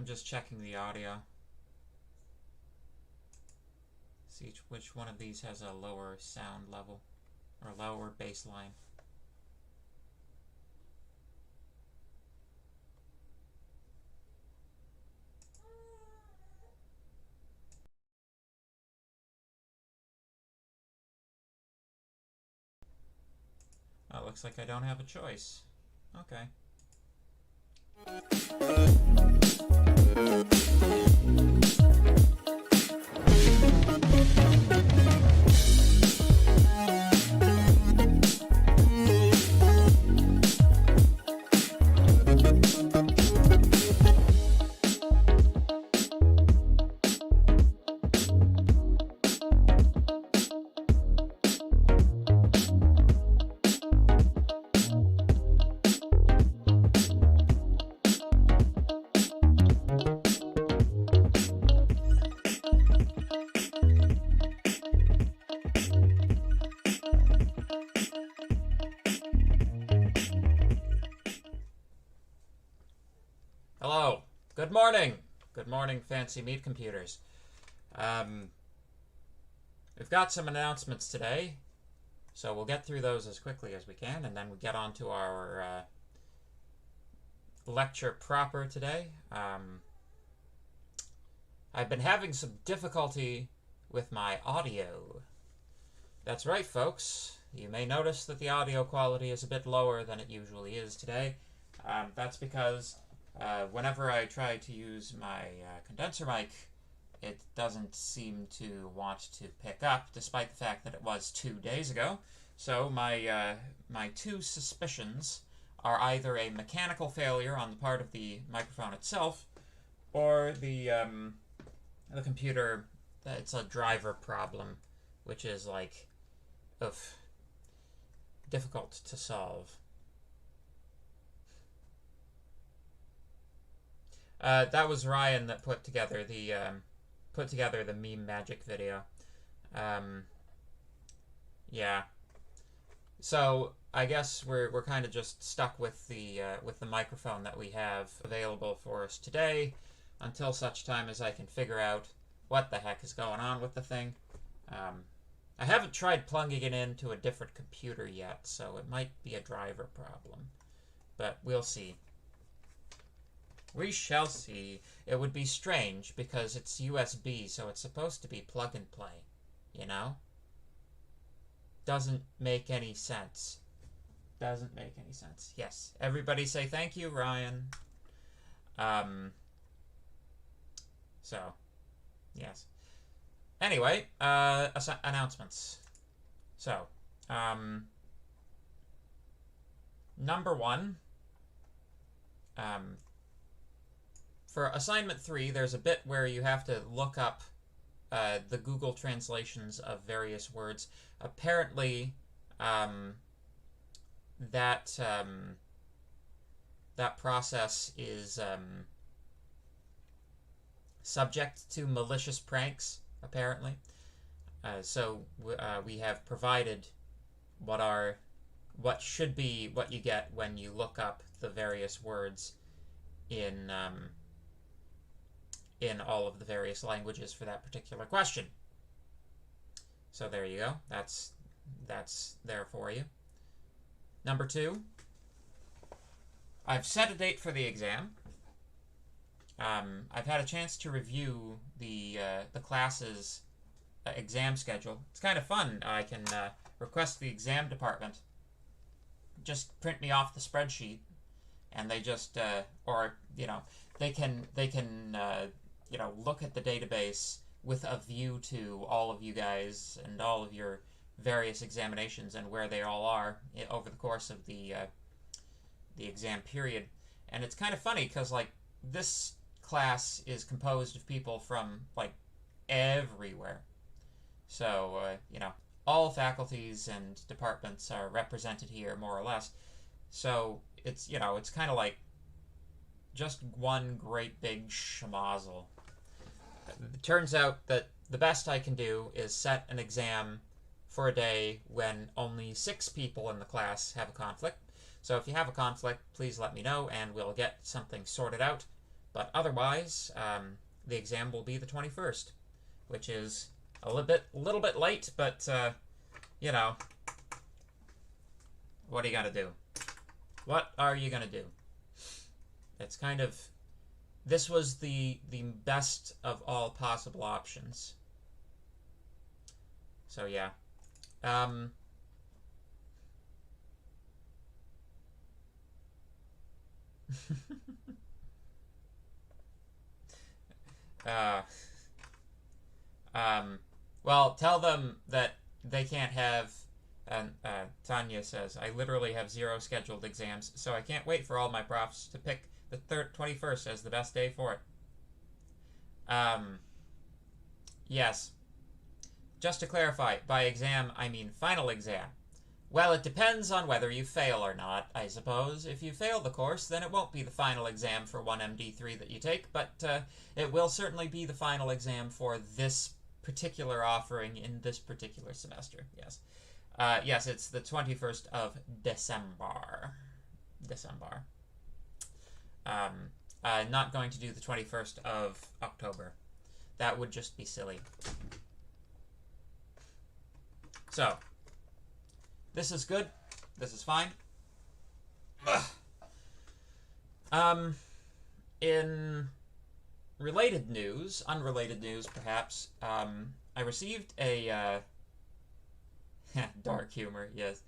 I'm just checking the audio. See which one of these has a lower sound level or lower bass line. looks like I don't have a choice. Okay. Hello. Good morning. Good morning, fancy meat computers. We've got some announcements today, so we'll get through those as quickly as we can, and then we get on to our lecture proper today. I've been having some difficulty with my audio. That's right, folks. You may notice that the audio quality is a bit lower than it usually is today. That's because whenever I try to use my condenser mic, it doesn't seem to want to pick up, despite the fact that it was 2 days ago. So my two suspicions are either a mechanical failure on the part of the microphone itself, or the computer, it's a driver problem, which is like, difficult to solve. That was Ryan that put together the meme magic video. Yeah. So I guess we're kind of just stuck with the microphone that we have available for us today, until such time as I can figure out what the heck is going on with the thing. I haven't tried plugging it into a different computer yet, so it might be a driver problem, but we'll see. We shall see. It would be strange because it's USB, so it's supposed to be plug and play, you know? Doesn't make any sense. Doesn't make any sense. Yes. Everybody say thank you, Ryan. So, yes. Anyway, announcements. So, number one, for assignment 3, there's a bit where you have to look up the Google translations of various words. Apparently, that process is subject to malicious pranks, apparently. So we have provided what should be what you get when you look up the various words in all of the various languages for that particular question. So there you go. That's there for you. Number 2, I've set a date for the exam. I've had a chance to review the class's exam schedule. It's kind of fun. I can request the exam department just print me off the spreadsheet, and they just or they can look at the database with a view to all of you guys and all of your various examinations and where they all are over the course of the exam period. And it's kind of funny because this class is composed of people from everywhere. So all faculties and departments are represented here more or less. So it's it's kind of like just one great big schmozzle. It turns out that the best I can do is set an exam for a day when only 6 people in the class have a conflict. So if you have a conflict, please let me know and we'll get something sorted out. But otherwise, the exam will be the 21st, which is a little bit late, but what are you gonna do? What are you gonna do? It's kind of, this was the best of all possible options. So yeah. uh, well, tell them that they can't have. And Tanya says, I literally have 0 scheduled exams, so I can't wait for all my profs to pick the 21st as the best day for it. Yes. Just to clarify, by exam, I mean final exam. Well, it depends on whether you fail or not, I suppose. If you fail the course, then it won't be the final exam for 1MD3 that you take, but it will certainly be the final exam for this particular offering in this particular semester, yes. Yes, it's the 21st of December. Not going to do the 21st of October. That would just be silly. So, this is good. This is fine. In related news, unrelated news perhaps, I received a dark humor, yes.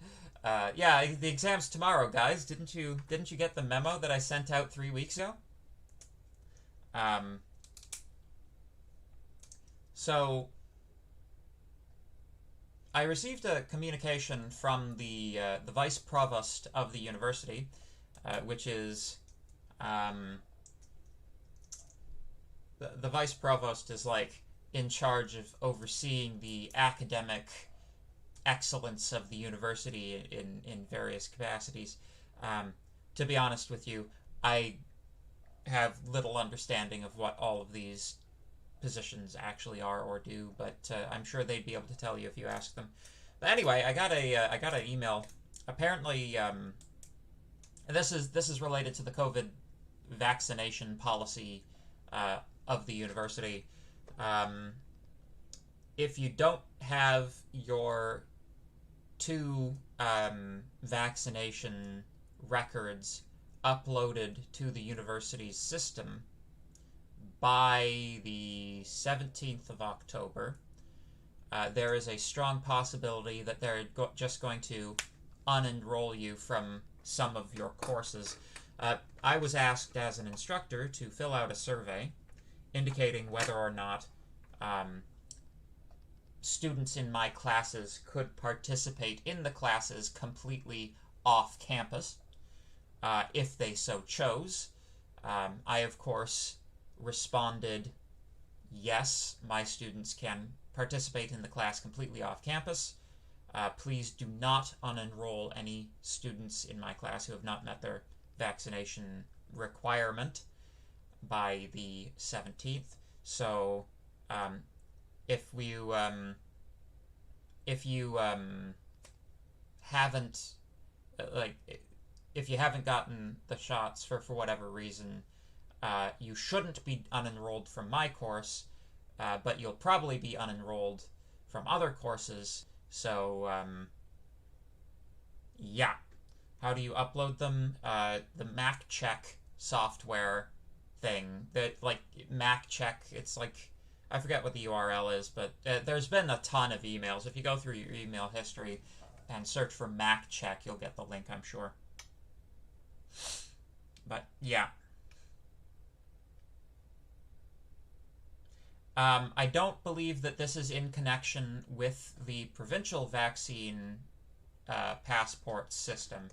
Yeah, the exam's tomorrow, guys. Didn't you get the memo that I sent out 3 weeks ago? So I received a communication from the vice provost of the university, which is the vice provost is like in charge of overseeing the academic excellence of the university in various capacities. To be honest with you, I have little understanding of what all of these positions actually are or do, but I'm sure they'd be able to tell you if you ask them. But anyway, I got an email. Apparently, this is related to the COVID vaccination policy of the university. If you don't have your 2 vaccination records uploaded to the university's system by the 17th of October, there is a strong possibility that they're just going to unenroll you from some of your courses. I was asked as an instructor to fill out a survey indicating whether or not students in my classes could participate in the classes completely off campus if they so chose. I, of course, responded, yes, my students can participate in the class completely off campus. Please do not unenroll any students in my class who have not met their vaccination requirement by the 17th. So, if you haven't if you haven't gotten the shots for whatever reason, you shouldn't be unenrolled from my course, but you'll probably be unenrolled from other courses. So, yeah. How do you upload them? The MacCheck software thing. That, like, MacCheck, it's like, I forget what the URL is, but there's been a ton of emails. If you go through your email history and search for MacCheck, you'll get the link, I'm sure. But, yeah. I don't believe that this is in connection with the provincial vaccine passport system.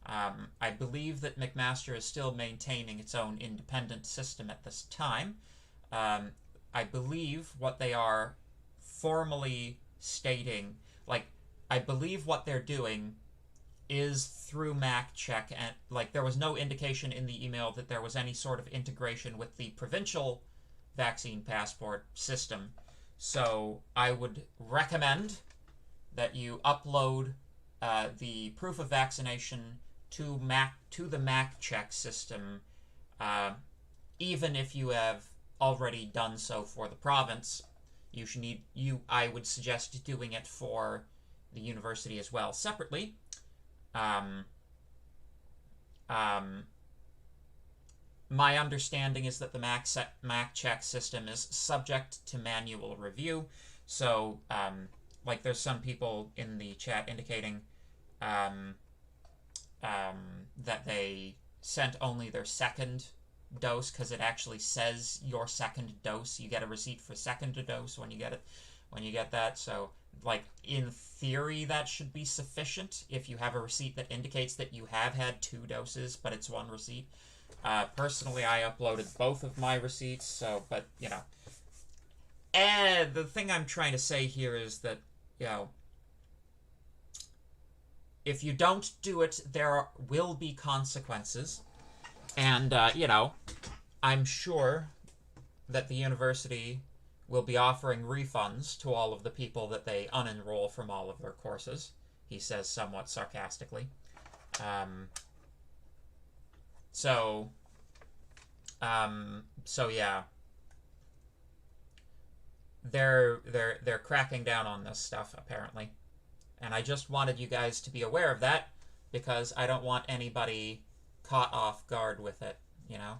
I believe that McMaster is still maintaining its own independent system at this time. I believe what they are formally stating, like, I believe what they're doing is through MacCheck, and, like, there was no indication in the email that there was any sort of integration with the provincial vaccine passport system. So I would recommend that you upload the proof of vaccination to the MacCheck system, even if you have already done so for the province. I would suggest doing it for the university as well separately. My understanding is that the MacCheck system is subject to manual review. So, like, there's some people in the chat indicating that they sent only their second dose, because it actually says your second dose. You get a receipt for second dose when you get that. So, like, in theory, that should be sufficient if you have a receipt that indicates that you have had 2 doses, but it's 1 receipt. Personally, I uploaded both of my receipts, so, but, you know. And the thing I'm trying to say here is that, you know, if you don't do it, there will be consequences. And, you know, I'm sure that the university will be offering refunds to all of the people that they unenroll from all of their courses, he says somewhat sarcastically. So yeah. They're cracking down on this stuff, apparently. And I just wanted you guys to be aware of that, because I don't want anybody caught off guard with it, you know?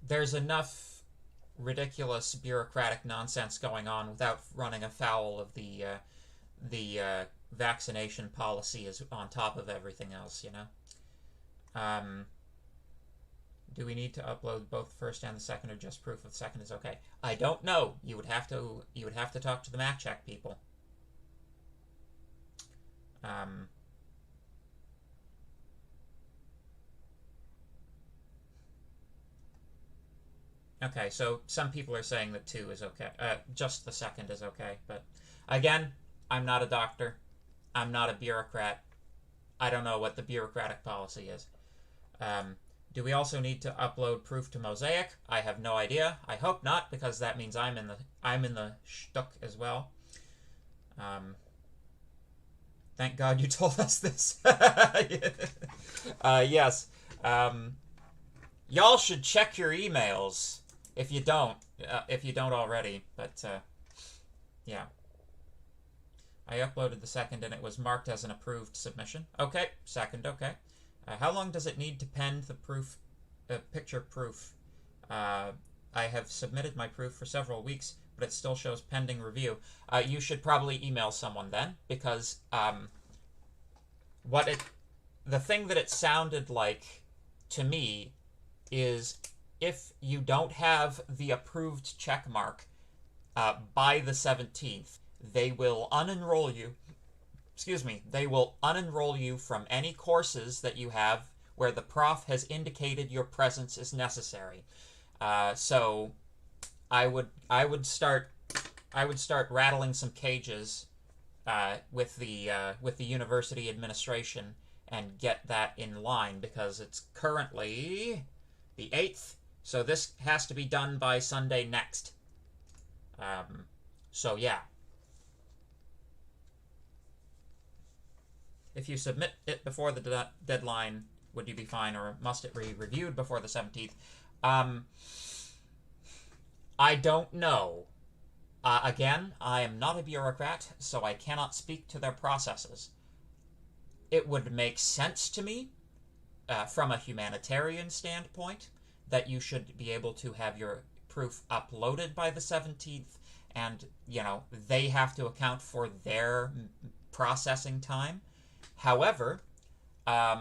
There's enough ridiculous bureaucratic nonsense going on without running afoul of the vaccination policy is on top of everything else, you know? Do we need to upload both the first and the second, or just proof of the second is okay? I don't know. You would have to talk to the MacCheck people. Okay, so some people are saying that 2 is okay. Just the second is okay. But again, I'm not a doctor. I'm not a bureaucrat. I don't know what the bureaucratic policy is. Do we also need to upload proof to Mosaic? I have no idea. I hope not, because that means I'm in the shtuck as well. Thank God you told us this. Yes. Y'all should check your emails if you don't already. But yeah. I uploaded the second and it was marked as an approved submission. Okay, second, okay. How long does it need to pen the proof, picture proof? I have submitted my proof for several weeks, but it still shows pending review. You should probably email someone then, because the thing that it sounded like to me is, if you don't have the approved check mark by the 17th, they will unenroll you. Excuse me, they will unenroll you from any courses that you have where the prof has indicated your presence is necessary. So I would start rattling some cages with the university administration and get that in line, because it's currently the 8th, so this has to be done by Sunday next. So yeah. If you submit it before the deadline, would you be fine, or must it be reviewed before the 17th? I don't know. Again, I am not a bureaucrat, so I cannot speak to their processes. It would make sense to me, from a humanitarian standpoint, that you should be able to have your proof uploaded by the 17th, and, you know, they have to account for their processing time. However, I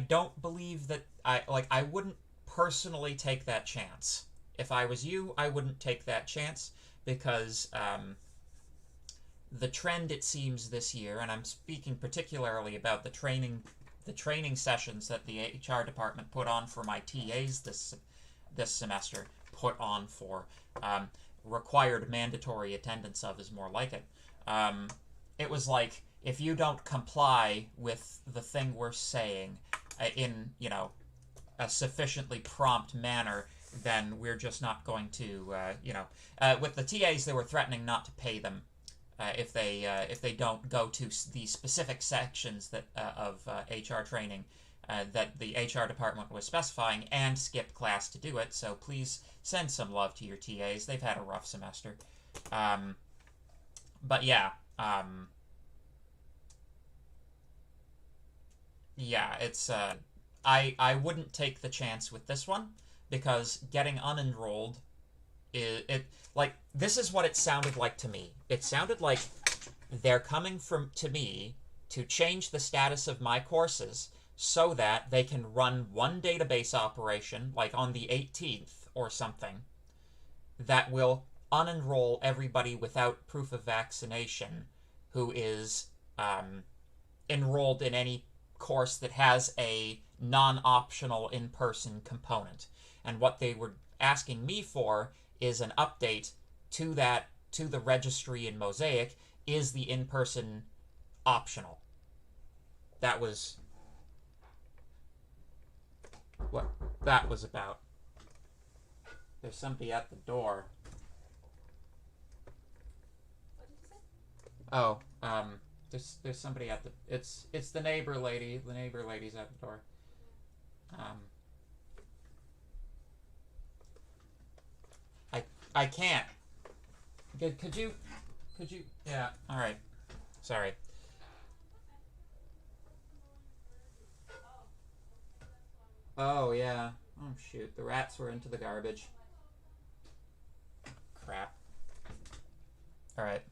don't believe that I wouldn't personally take that chance. If I was you, I wouldn't take that chance, because the trend, it seems, this year, and I'm speaking particularly about the training sessions that the HR department put on for my TAs this semester, put on for required mandatory attendance of is more like it. It was like, if you don't comply with the thing we're saying in, you know, a sufficiently prompt manner, then we're just not going to, you know, with the TAs, they were threatening not to pay them if they don't go to the specific sections that of HR training that the HR department was specifying, and skip class to do it. So please send some love to your TAs. They've had a rough semester. But yeah. Yeah, it's, I wouldn't take the chance with this one, because getting unenrolled, this is what it sounded like to me. It sounded like they're coming to me to change the status of my courses so that they can run one database operation, like on the 18th or something, that will unenroll everybody without proof of vaccination who is enrolled in any course that has a non-optional in-person component. And what they were asking me for is an update to the registry in Mosaic. Is the in-person optional? That was what that was about. There's somebody at the door. What did you say? Oh, there's somebody at the it's the neighbor lady. The neighbor lady's at the door. I can't. Could you yeah, all right. Sorry. Oh yeah. Oh shoot, the rats were into the garbage. Crap. All right.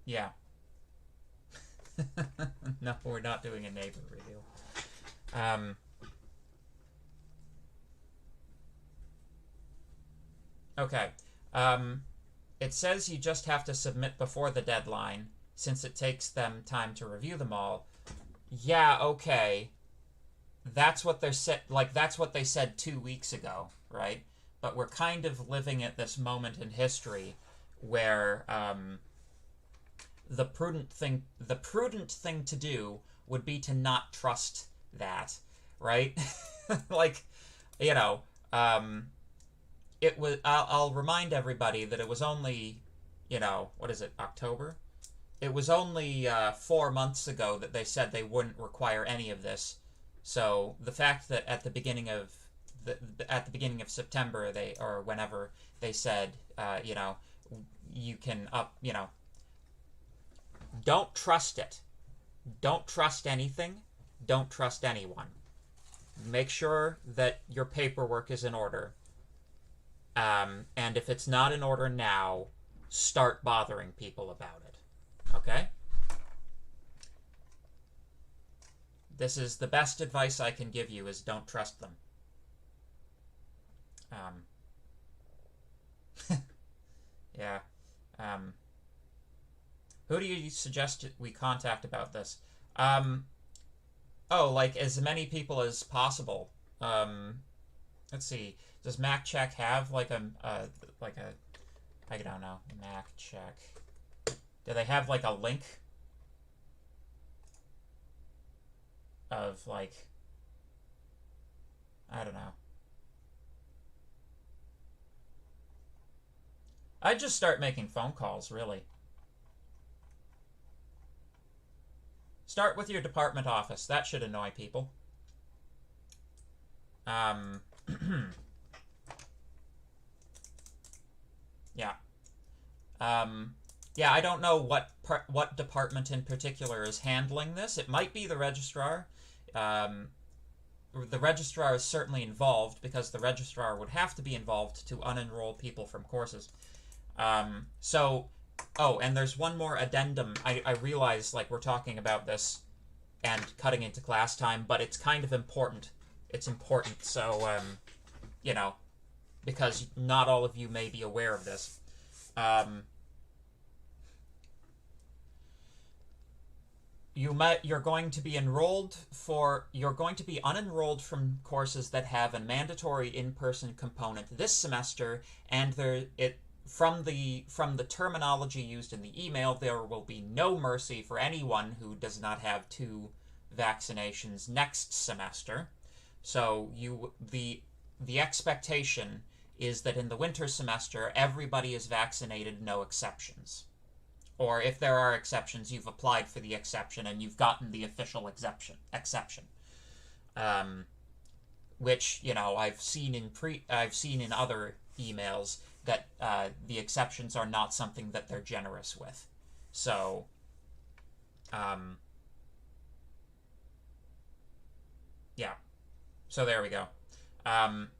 Yeah. No, we're not doing a neighbor reveal. Okay. It says you just have to submit before the deadline, since it takes them time to review them all. Yeah, okay. That's what they're that's what they said 2 weeks ago, right? But we're kind of living at this moment in history where the prudent thing to do would be to not trust that, right? Like, you know, it was. I'll remind everybody that it was only, what is it, October? It was only 4 months ago that they said they wouldn't require any of this. So the fact that at the beginning of September or whenever they said, you can don't trust it. Don't trust anything. Don't trust anyone. Make sure that your paperwork is in order. And if it's not in order now, start bothering people about it. Okay? This is the best advice I can give you, is don't trust them. Yeah. Who do you suggest we contact about this? Like as many people as possible. Let's see. Does MacCheck have I don't know, MacCheck. Do they have like a link of I don't know. I'd just start making phone calls, really. Start with your department office. That should annoy people. Yeah. Yeah, I don't know what department in particular is handling this. It might be the registrar. The registrar is certainly involved, because the registrar would have to be involved to unenroll people from courses. And there's one more addendum. I realize we're talking about this and cutting into class time, but it's kind of important. It's important, so, because not all of you may be aware of this. You're going to be unenrolled from courses that have a mandatory in-person component this semester, and from the terminology used in the email, there will be no mercy for anyone who does not have 2 vaccinations next semester. So the expectation is that in the winter semester, everybody is vaccinated, no exceptions. Or if there are exceptions, you've applied for the exception and you've gotten the official exception. Which, I've seen in other emails that the exceptions are not something that they're generous with. So, yeah. So there we go.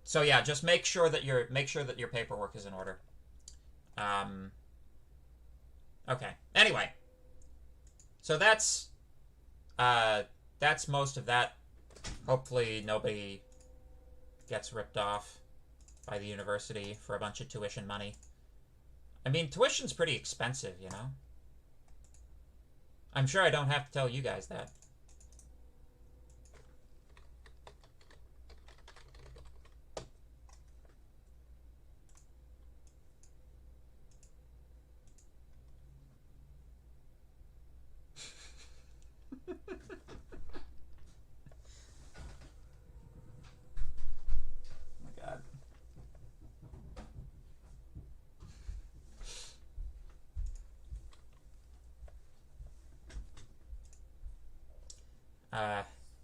So yeah, just make sure that your paperwork is in order. Okay. Anyway, so that's most of that. Hopefully nobody gets ripped off by the university for a bunch of tuition money. I mean, tuition's pretty expensive, you know? I'm sure I don't have to tell you guys that.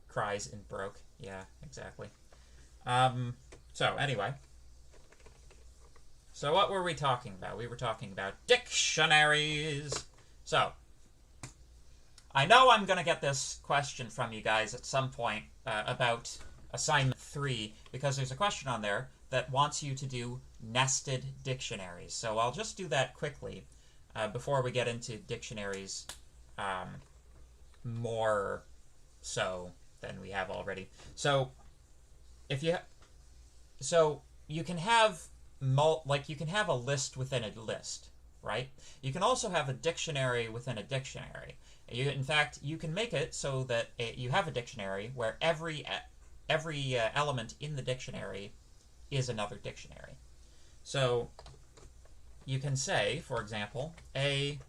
Cries and broke. Yeah, exactly. So anyway. So what were we talking about? We were talking about dictionaries. So, I know I'm going to get this question from you guys at some point about assignment 3, because there's a question on there that wants you to do nested dictionaries. So I'll just do that quickly before we get into dictionaries more so than we have already. So if you you can have you can have a list within a list, right? You can also have a dictionary within a dictionary. In fact, you can make it so that you have a dictionary where every element in the dictionary is another dictionary. So you can say, for example, A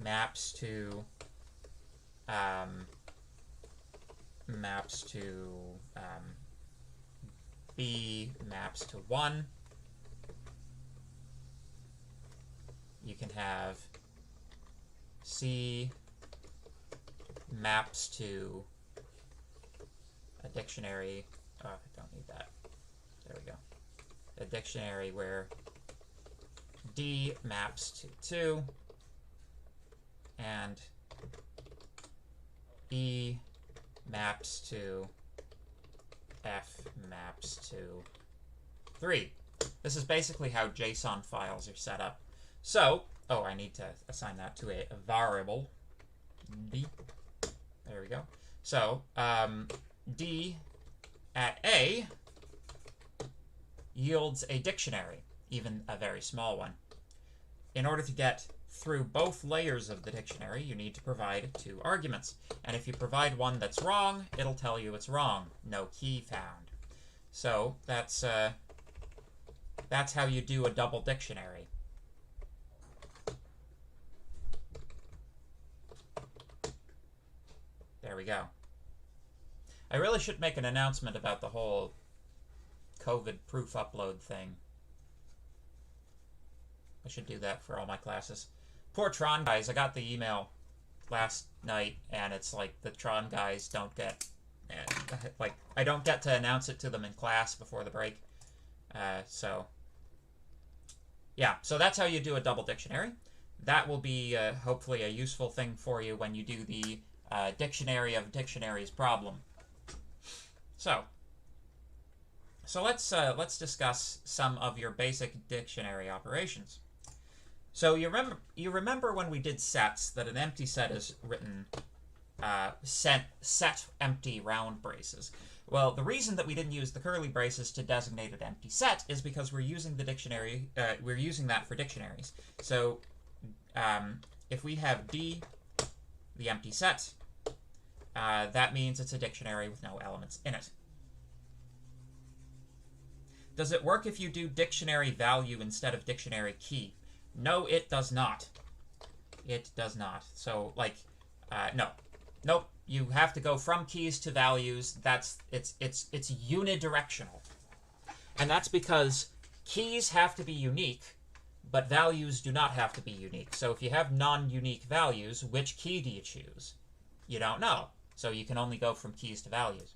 maps to B maps to 1. You can have C maps to a dictionary. Oh, I don't need that. There we go. A dictionary where D maps to 2 and E maps to F maps to 3. This is basically how JSON files are set up. So, oh, I need to assign that to a variable, D. There we go. So, D at A yields a dictionary, even a very small one. In order to get through both layers of the dictionary, you need to provide 2 arguments. And if you provide one that's wrong, it'll tell you it's wrong. No key found. So that's how you do a double dictionary. There we go. I really should make an announcement about the whole COVID proof upload thing. I should do that for all my classes. Poor Tron guys, I got the email last night, and it's like the Tron guys don't get, like, I don't get to announce it to them in class before the break. So, yeah, so that's how you do a double dictionary. That will be hopefully a useful thing for you when you do the dictionary of dictionaries problem. So let's discuss some of your basic dictionary operations. So you remember when we did sets that an empty set is written set empty round braces. Well, the reason that we didn't use the curly braces to designate an empty set is because we're using the dictionary. We're using that for dictionaries. So if we have D, the empty set, that means it's a dictionary with no elements in it. Does it work if you do dictionary value instead of dictionary key? No, it does not. It does not. So, like, no. Nope. You have to go from keys to values. It's unidirectional. And that's because keys have to be unique, but values do not have to be unique. So if you have non-unique values, which key do you choose? You don't know. So you can only go from keys to values.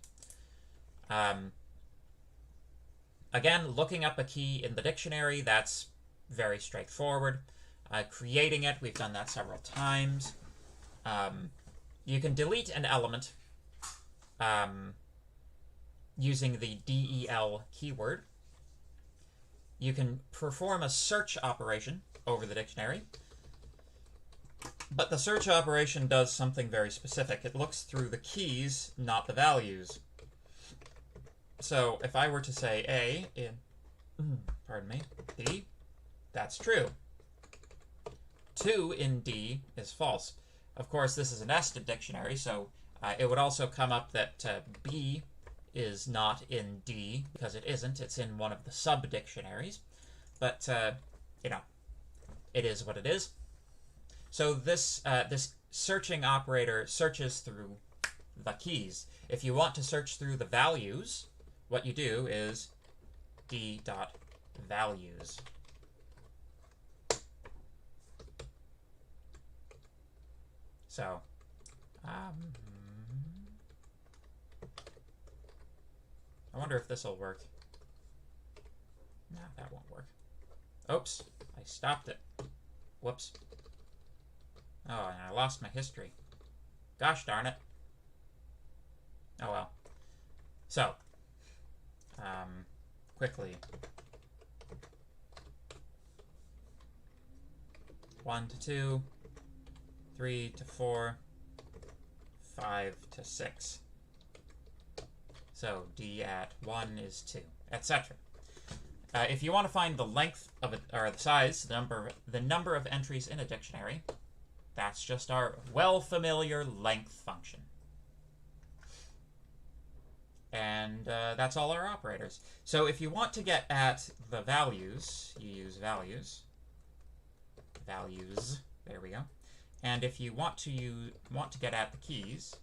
Again, looking up a key in the dictionary, that's very straightforward. Creating it, we've done that several times. You can delete an element using the del keyword, you can perform a search operation over the dictionary. But the search operation does something very specific. It looks through the keys, not the values. So if I were to say A in, pardon me, D, that's true. 2 in D is false. Of course, this is a nested dictionary, so it would also come up that B is not in D, because it isn't. It's in one of the sub-dictionaries. But, you know, it is what it is. So this searching operator searches through the keys. If you want to search through the values, what you do is d.values. So, I wonder if this will work. No, that won't work. Oops, I stopped it. Whoops. Oh, and I lost my history. Gosh darn it. Oh well. So, quickly. 1 to 2, 3 to 4, 5 to 6. So D at 1 is 2, etc. If you want to find the length of it, or the size, the number of entries in a dictionary, that's just our well-familiar length function. And that's all our operators. So if you want to get at the values, you use values. Values, there we go. And if you want to get at the keys,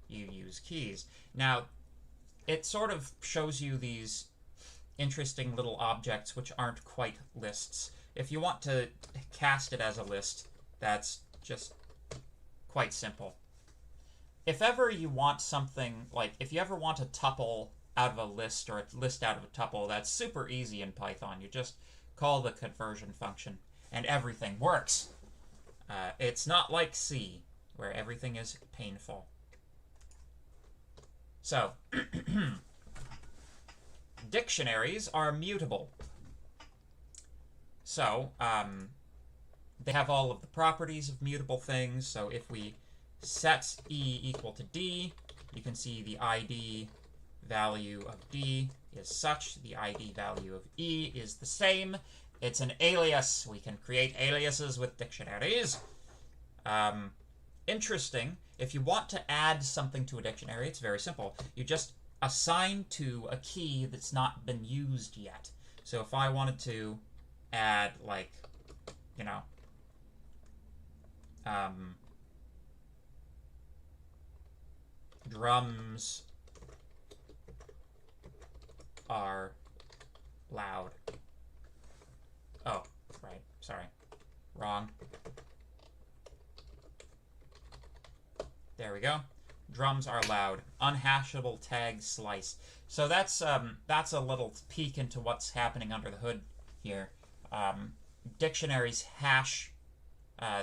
you use keys. Now, it sort of shows you these interesting little objects which aren't quite lists. If you want to cast it as a list, that's just quite simple. If ever you want something, like if you ever want a tuple out of a list or a list out of a tuple, that's super easy in Python. You just call the conversion function and everything works. It's not like C, where everything is painful. So, dictionaries are mutable. So, they have all of the properties of mutable things. So if we set E equal to D, you can see the ID value of D is such. The ID value of E is the same. It's an alias. We can create aliases with dictionaries. Interesting. If you want to add something to a dictionary, it's very simple. You just assign to a key that's not been used yet. So if I wanted to add, like, you know, drums are loud. Oh, right. Sorry. Wrong. There we go. Drums are loud. Unhashable tag slice. So that's a little peek into what's happening under the hood here. Dictionaries hash.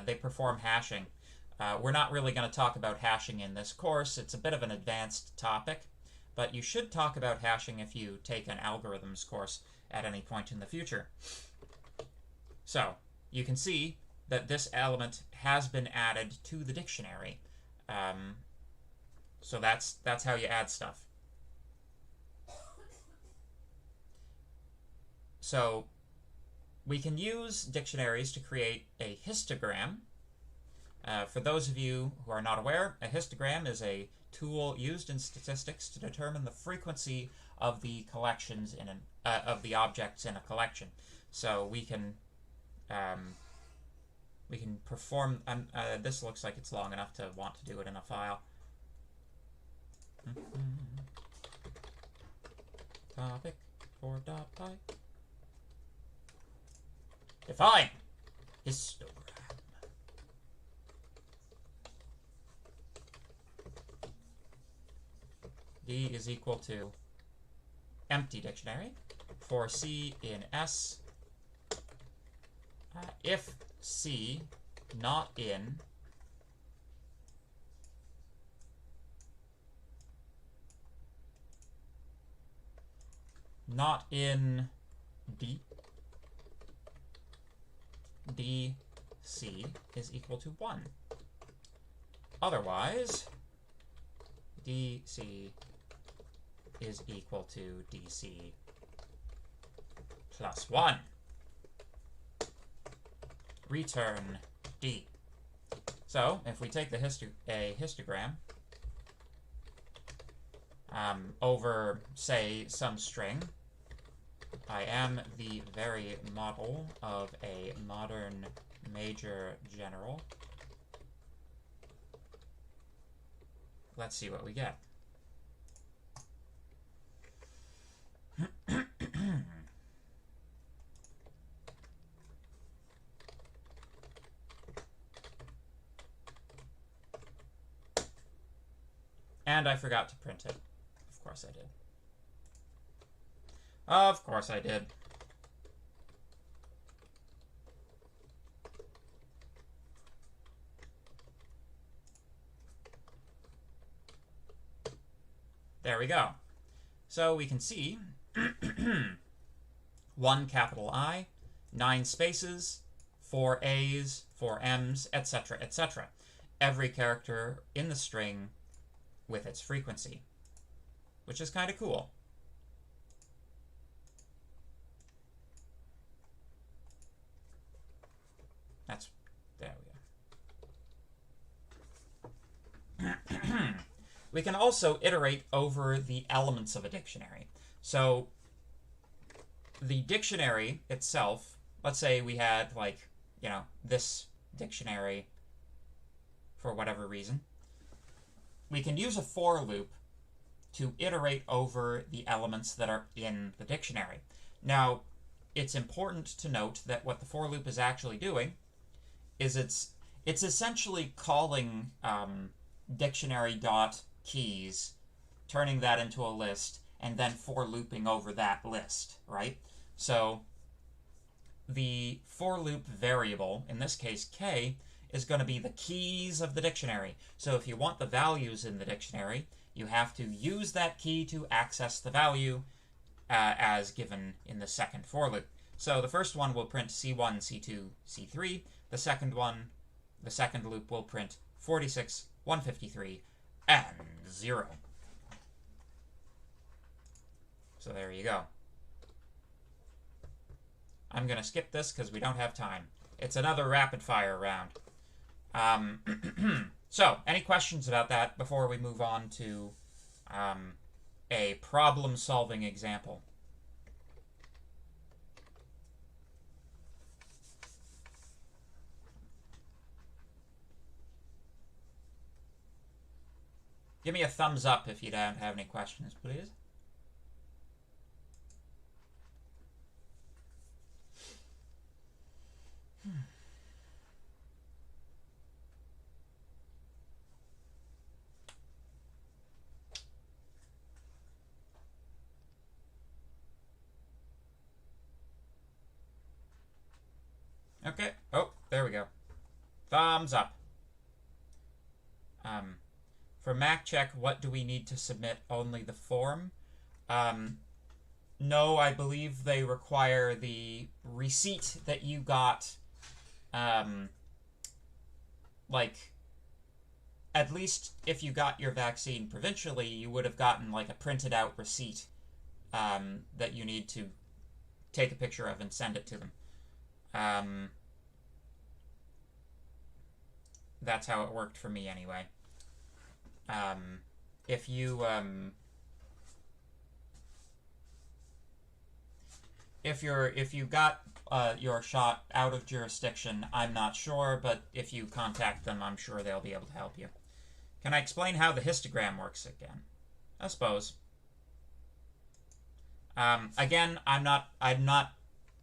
They perform hashing. We're not really going to talk about hashing in this course. It's a bit of an advanced topic, but you should talk about hashing if you take an algorithms course at any point in the future. So, you can see that this element has been added to the dictionary. So that's how you add stuff. So, we can use dictionaries to create a histogram. For those of you who are not aware, a histogram is a tool used in statistics to determine the frequency of the collections in of the objects in a collection. So we can perform. This looks like it's long enough to want to do it in a file. Topic for .py. Define histogram. D is equal to empty dictionary for C in S. If C not in not in D, DC is equal to 1. Otherwise, DC is equal to DC plus 1. Return D. So, if we take the histogram over, say, some string, I am the very model of a modern major general. Let's see what we get. And I forgot to print it. Of course I did. Of course I did. There we go. So we can see 1 capital I, 9 spaces, 4 A's, 4 M's, etc., etc. Every character in the string with its frequency, which is kind of cool. There we go. We can also iterate over the elements of a dictionary. So the dictionary itself, let's say we had, like, you know, this dictionary for whatever reason. We can use a for loop to iterate over the elements that are in the dictionary. Now, it's important to note that what the for loop is actually doing is it's essentially calling dictionary.keys, turning that into a list, and then for looping over that list, right? So the for loop variable, in this case k, is going to be the keys of the dictionary. So if you want the values in the dictionary, you have to use that key to access the value as given in the second for loop. So the first one will print C1, C2, C3. The second one, the second loop will print 46, 153, and 0. So there you go. I'm going to skip this because we don't have time. It's another rapid fire round. So, any questions about that before we move on to a problem-solving example? Give me a thumbs up if you don't have any questions, please. Okay. Oh, there we go. Thumbs up. For MacCheck, what do we need to submit? Only the form? No, I believe they require the receipt that you got, like, at least if you got your vaccine provincially, you would have gotten, like, a printed out receipt that you need to take a picture of and send it to them. That's how it worked for me anyway. If you got your shot out of jurisdiction, I'm not sure, but if you contact them, I'm sure they'll be able to help you. Can I explain how the histogram works again? I suppose. Again, I'm not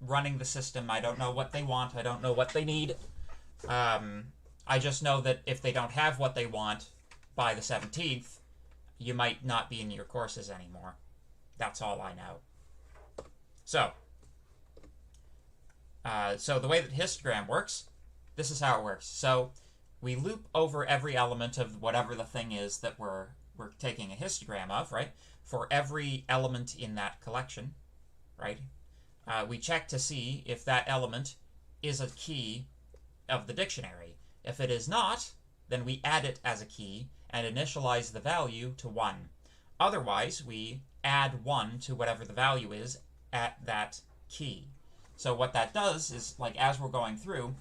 running the system. I don't know what they want. I don't know what they need. I just know that if they don't have what they want by the 17th, you might not be in your courses anymore. That's all I know. So the way that histogram works, this is how it works. So we loop over every element of whatever the thing is that we're taking a histogram of, right? For every element in that collection. right? We check to see if that element is a key of the dictionary. If it is not, then we add it as a key and initialize the value to 1. Otherwise, we add 1 to whatever the value is at that key. So what that does is, like, as we're going through,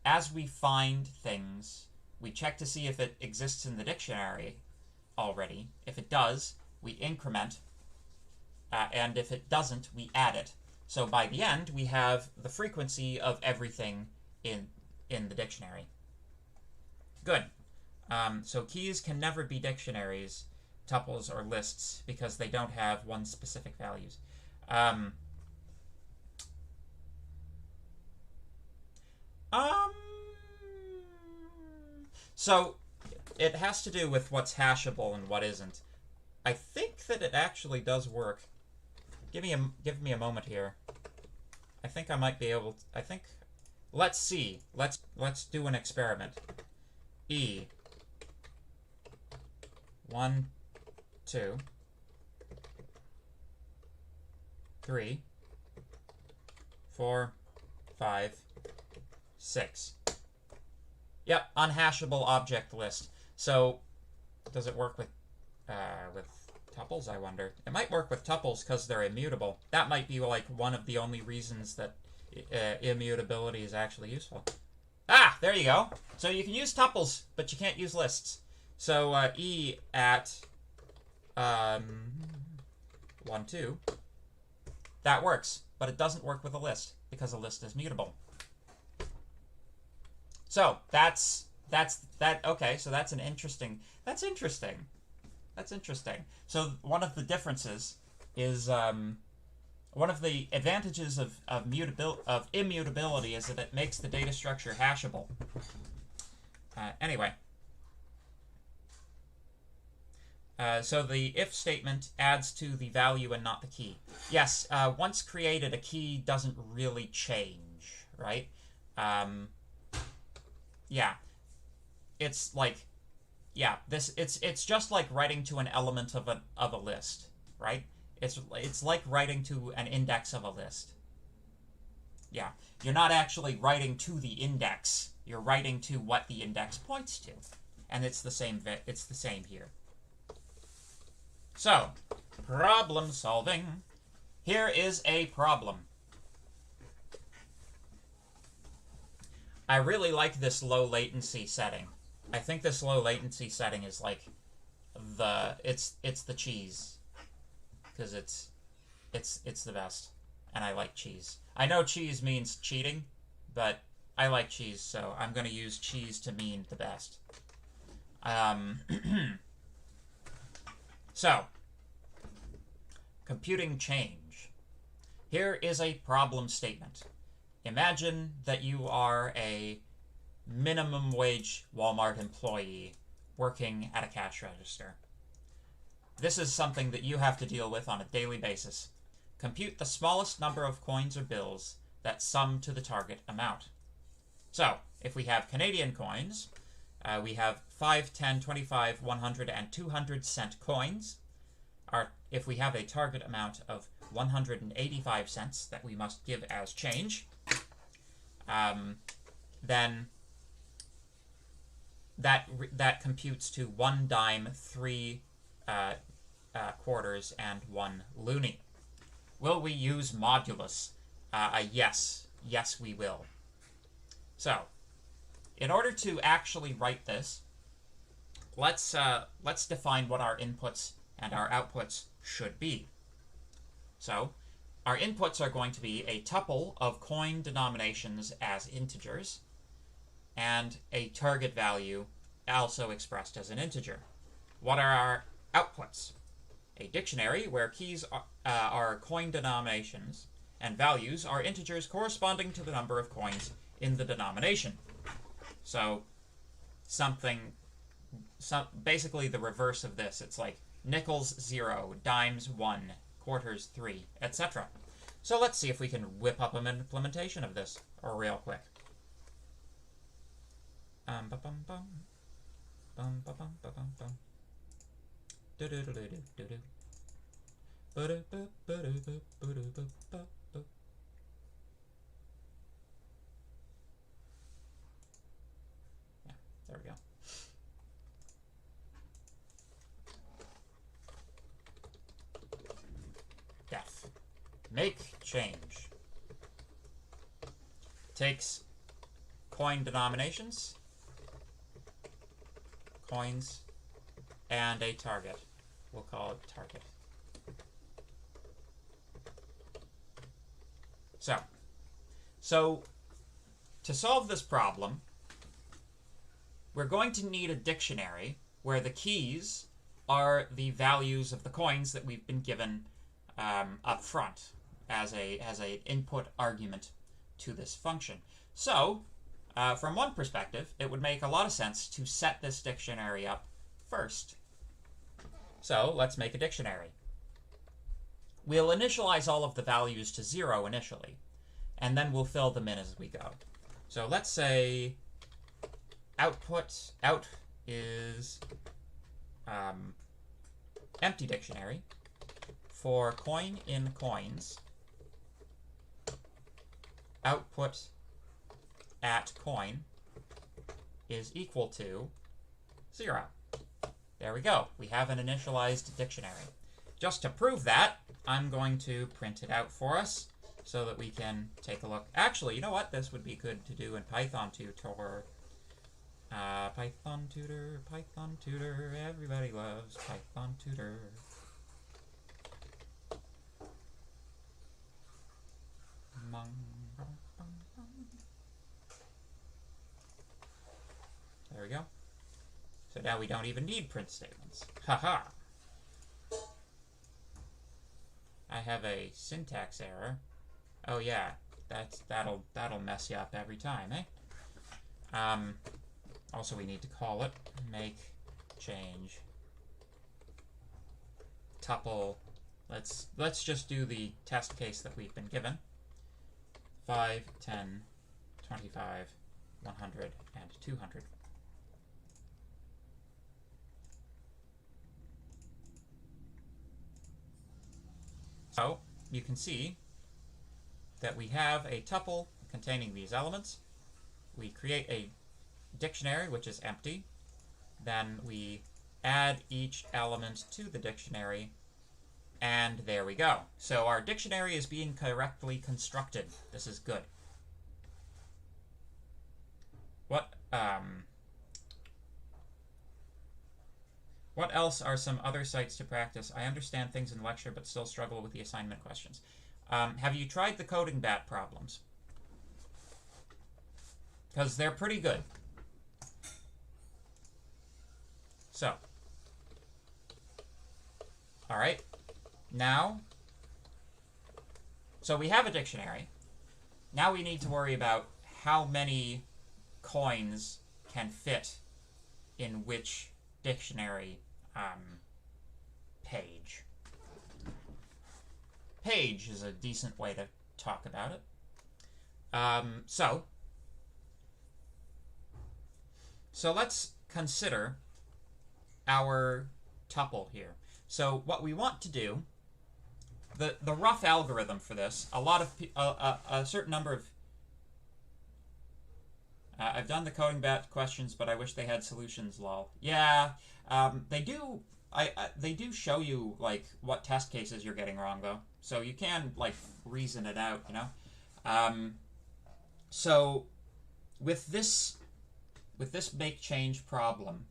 as we find things, we check to see if it exists in the dictionary already. If it does, we increment, and if it doesn't, we add it. So by the end, we have the frequency of everything in the dictionary. Good. So keys can never be dictionaries, tuples, or lists because they don't have one specific values. So it has to do with what's hashable and what isn't. I think that it actually does work. Give me a moment here. I think I might be able to, let's see. Let's do an experiment. E 1 2 3 4 5 6. Yep, unhashable object list. So does it work with tuples, I wonder? It might work with tuples because they're immutable. That might be like one of the only reasons that immutability is actually useful. Ah, there you go. So you can use tuples, but you can't use lists. So E at 1 2, that works, but it doesn't work with a list because a list is mutable. So that's that. Okay, so that's interesting. So one of the differences is one of the advantages of immutability is that it makes the data structure hashable. Anyway, so the if statement adds to the value and not the key. Yes, once created, a key doesn't really change, right? Yeah, it's like, yeah, it's just like writing to an element of a list, right? It's like writing to an index of a list. Yeah, you're not actually writing to the index. You're writing to what the index points to, and it's the same. It's the same here. So, problem solving. Here is a problem. I really like this low latency setting. I think this low latency setting is like it's the cheese, because it's the best, and I like cheese. I know cheese means cheating, but I like cheese, so I'm going to use cheese to mean the best. So, computing change. Here is a problem statement. Imagine that you are a minimum wage Walmart employee working at a cash register. This is something that you have to deal with on a daily basis. Compute the smallest number of coins or bills that sum to the target amount. So, if we have Canadian coins, we have 5, 10, 25, 100, and 200 cent coins. If we have a target amount of 185 cents that we must give as change, then that computes to 1 dime, 3 quarters, and 1 loonie. Will we use modulus? Yes. Yes, we will. So, in order to actually write this, let's define what our inputs and our outputs should be. So, our inputs are going to be a tuple of coin denominations as integers, and a target value also expressed as an integer. What are our outputs? A dictionary where keys are coin denominations, and values are integers corresponding to the number of coins in the denomination. So, basically the reverse of this. It's like nickels 0, dimes 1, quarters 3, etc. So let's see if we can whip up an implementation of this real quick. there we go. Def. Make change. Takes coin denominations, coins, and a target. We'll call it target. So to solve this problem, we're going to need a dictionary where the keys are the values of the coins that we've been given up front as a input argument to this function. So from one perspective, it would make a lot of sense to set this dictionary up first. So let's make a dictionary. We'll initialize all of the values to 0 initially, and then we'll fill them in as we go. So let's say out is empty dictionary for coin in coins, output at coin is equal to 0. There we go. We have an initialized dictionary. Just to prove that, I'm going to print it out for us so that we can take a look. Actually, you know what? This would be good to do in Python tutor. Python tutor, everybody loves Python tutor. There we go. So now we don't even need print statements. Haha. I have a syntax error. Oh yeah, that'll mess you up every time, eh? Also we need to call it make change tuple. Let's just do the test case that we've been given. 5, 10, 25, 100, and 200. So you can see that we have a tuple containing these elements. We create a dictionary, which is empty. Then we add each element to the dictionary, and there we go. So our dictionary is being correctly constructed. This is good. What else are some other sites to practice? I understand things in lecture, but still struggle with the assignment questions. Have you tried the coding bat problems? Because they're pretty good. So, all right, now, so we have a dictionary. Now we need to worry about how many coins can fit in which dictionary page. Page is a decent way to talk about it. So let's consider our tuple here. So what we want to do, the rough algorithm for this, a certain number of I've done the coding bat questions, but I wish they had solutions. Lol. Yeah, they do. They do show you like what test cases you're getting wrong though, so you can like reason it out, you know. So with this make change problem,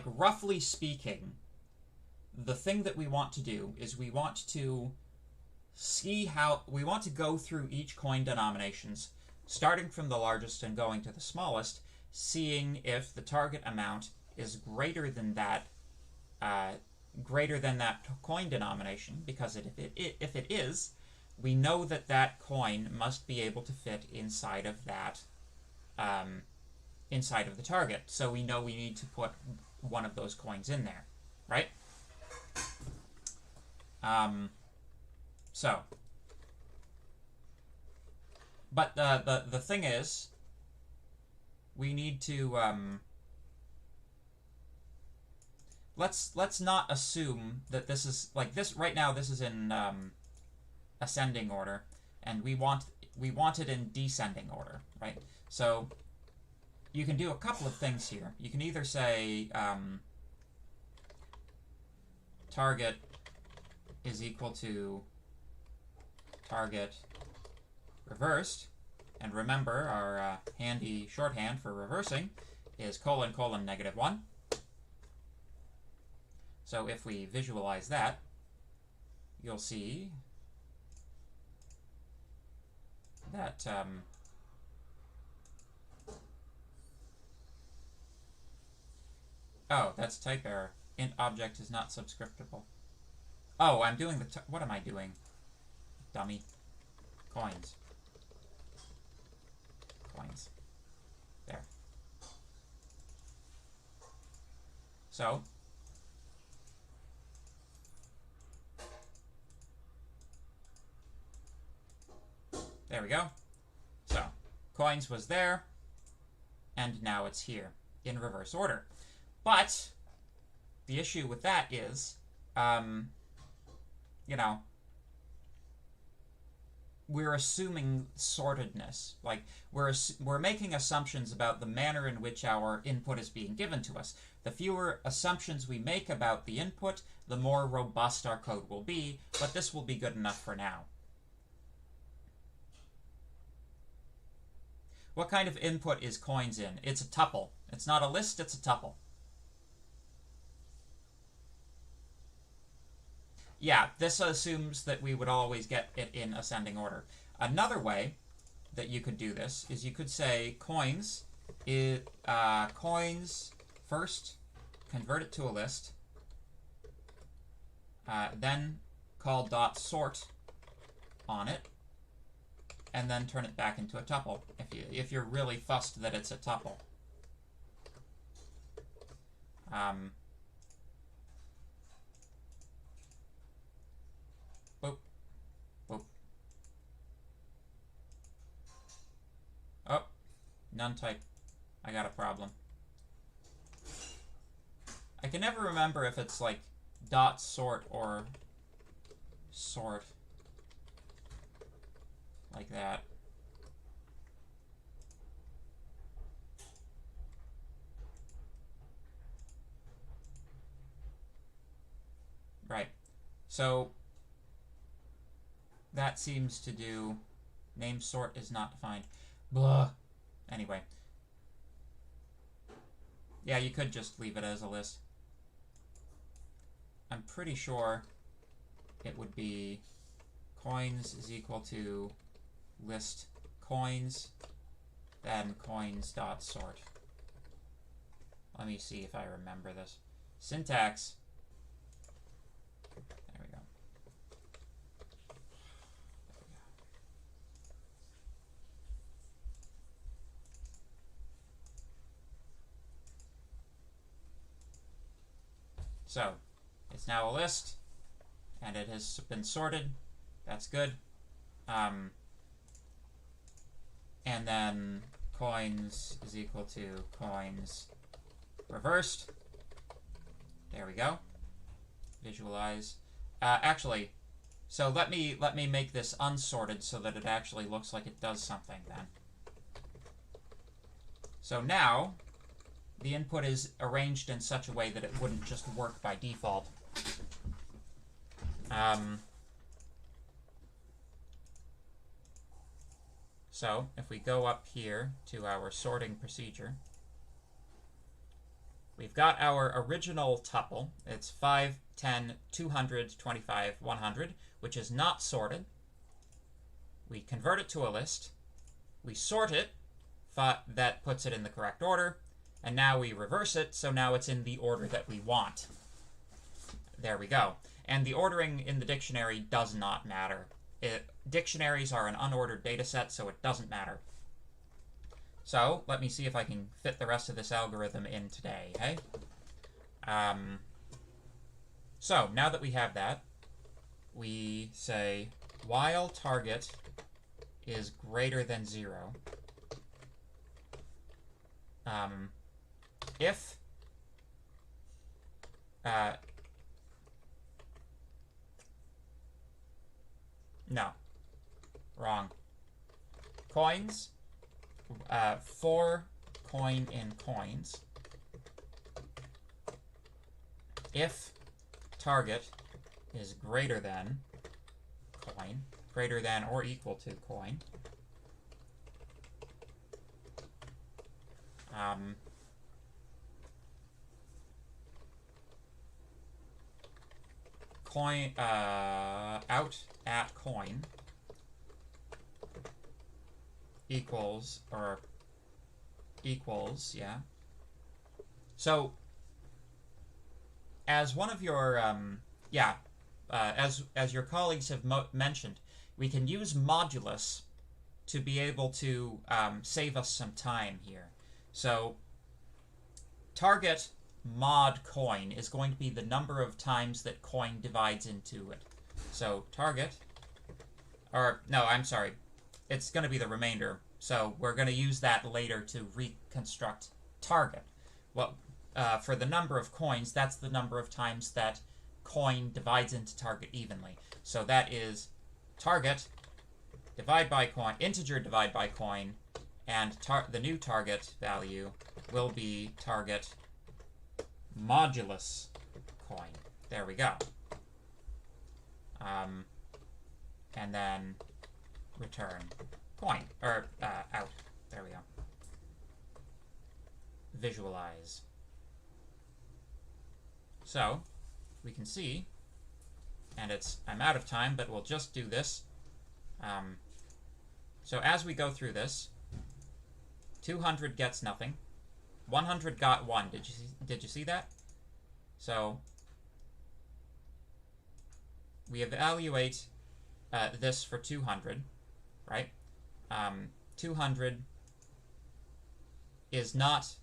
roughly speaking, the thing that we want to do is we want to go through each coin denominations, starting from the largest and going to the smallest, seeing if the target amount is greater than that coin denomination, because if it is, we know that that coin must be able to fit inside of that inside of the target. So we know we need to put one of those coins in there, right? But the thing is, we need to let's not assume that this is like this right now. This is in ascending order, and we want it in descending order, right? So you can do a couple of things here. You can either say target is equal to target reversed, and remember our handy shorthand for reversing is : (-1). So if we visualize that, you'll see that oh, that's type error. Int object is not subscriptable. Oh, I'm doing the what am I doing? Dummy. Coins. There. So there we go. So coins was there, and now it's here in reverse order. But the issue with that is, you know, we're assuming sortedness. Like, we're making assumptions about the manner in which our input is being given to us. The fewer assumptions we make about the input, the more robust our code will be, but this will be good enough for now. What kind of input is coins in? It's a tuple. It's not a list, it's a tuple. Yeah, this assumes that we would always get it in ascending order. Another way that you could do this is you could say coins first, convert it to a list, then call .sort on it, and then turn it back into a tuple if you're really fussed that it's a tuple. Boop. Boop. Oh, none type. I got a problem. I can never remember if it's like .sort or sort. Like that. Right. So that seems to do name sort is not defined. Blah. Anyway. Yeah, you could just leave it as a list. I'm pretty sure it would be coins is equal to list coins, then coins.sort. Let me see if I remember this. Syntax. There we go. So, it's now a list, and it has been sorted. That's good. And then coins is equal to coins reversed. There we go. Visualize. Actually, so let me make this unsorted so that it actually looks like it does something then. So now the input is arranged in such a way that it wouldn't just work by default. So if we go up here to our sorting procedure, we've got our original tuple. It's 5, 10, 200, 25, 100, which is not sorted. We convert it to a list. We sort it. That puts it in the correct order. And now we reverse it, so now it's in the order that we want. There we go. And the ordering in the dictionary does not matter. Dictionaries are an unordered data set, so it doesn't matter. So let me see if I can fit the rest of this algorithm in today, hey? So now that we have that, we say while target is greater than 0, if No. Wrong. Coins. 4 coin in coins. If target is greater than coin, greater than or equal to coin, coin out at coin equals yeah. So as one of your as your colleagues have mentioned, we can use modulus to be able to save us some time here. So target mod coin is going to be the number of times that coin divides into it. So target, or no, I'm sorry, it's going to be the remainder. So we're going to use that later to reconstruct target. Well, for the number of coins, that's the number of times that coin divides into target evenly. So that is target divide by coin, integer divide by coin, and the new target value will be target modulus coin. There we go. And then return coin, or out. There we go. Visualize. So we can see, and I'm out of time, but we'll just do this. So as we go through this, 200 gets nothing. 100 got 1. Did you see that? So we evaluate this for 200, right? 200 is not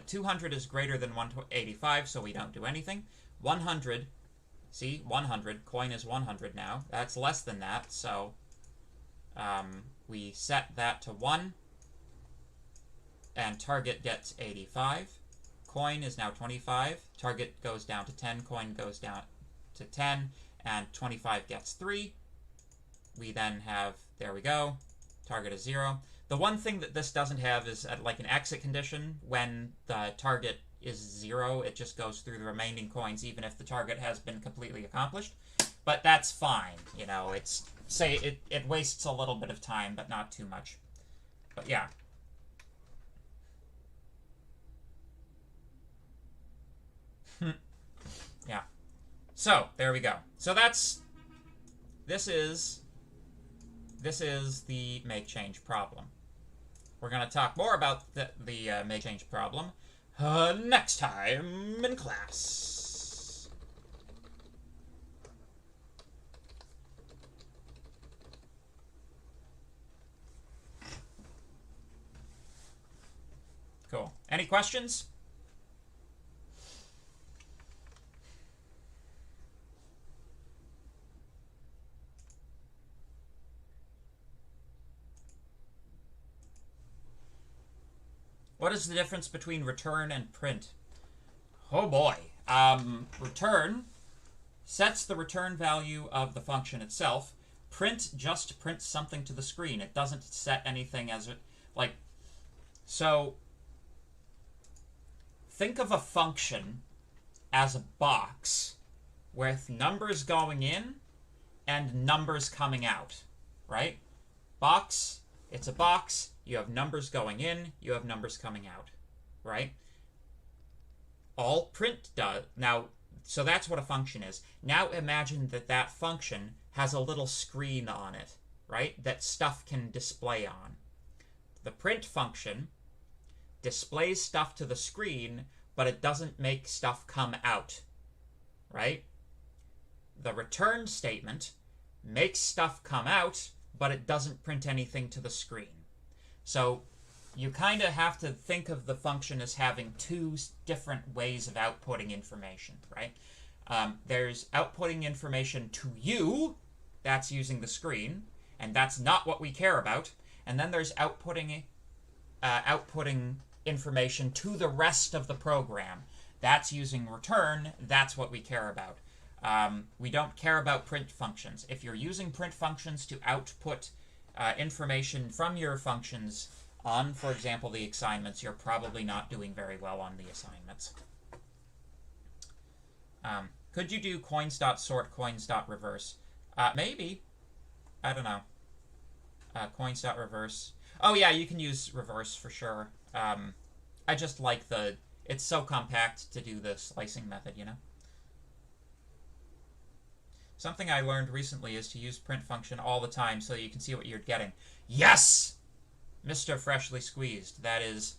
200 is greater than 185, so we don't do anything. 100, see, 100 coin is 100 now. That's less than that, so we set that to 1. And target gets 85. Coin is now 25. Target goes down to 10. Coin goes down to 10. And 25 gets 3. We then have, there we go, target is 0. The one thing that this doesn't have is like an exit condition. When the target is 0, it just goes through the remaining coins even if the target has been completely accomplished. But that's fine, you know, it wastes a little bit of time, but not too much. But yeah. Yeah. So, there we go. So this is the make change problem. We're going to talk more about the make change problem next time in class. Cool. Any questions? What is the difference between return and print? Oh boy. Return sets the return value of the function itself. Print just prints something to the screen. It doesn't set anything as it, like, so think of a function as a box with numbers going in and numbers coming out, right? Box, it's a box. You have numbers going in, you have numbers coming out, right? All print does. Now, so that's what a function is. Now imagine that that function has a little screen on it, right? That stuff can display on. The print function displays stuff to the screen, but it doesn't make stuff come out, right? The return statement makes stuff come out, but it doesn't print anything to the screen. So you kind of have to think of the function as having two different ways of outputting information, right? There's outputting information to you, that's using the screen, and that's not what we care about. And then there's outputting information to the rest of the program. That's using return. That's what we care about. We don't care about print functions. If you're using print functions to output information from your functions on, for example, the assignments, you're probably not doing very well on the assignments. Could you do coins.sort, coins.reverse? Maybe. I don't know. Coins.reverse. Oh yeah, you can use reverse for sure. I just like it's so compact to do the slicing method, you know? Something I learned recently is to use print function all the time so you can see what you're getting. Yes! Mr. Freshly Squeezed. That is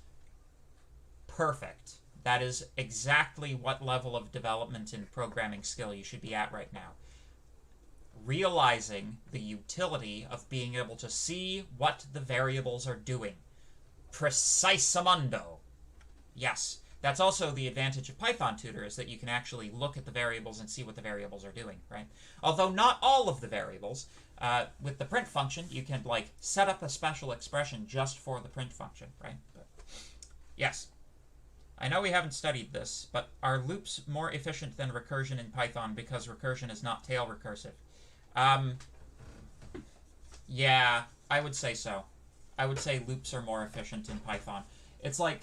perfect. That is exactly what level of development in programming skill you should be at right now. Realizing the utility of being able to see what the variables are doing. Precisamundo. Yes. That's also the advantage of Python Tutor, is that you can actually look at the variables and see what the variables are doing, right? Although not all of the variables. With the print function, you can, like, set up a special expression just for the print function, right? But, yes. I know we haven't studied this, but are loops more efficient than recursion in Python because recursion is not tail recursive? Yeah, I would say so. I would say loops are more efficient in Python. It's like,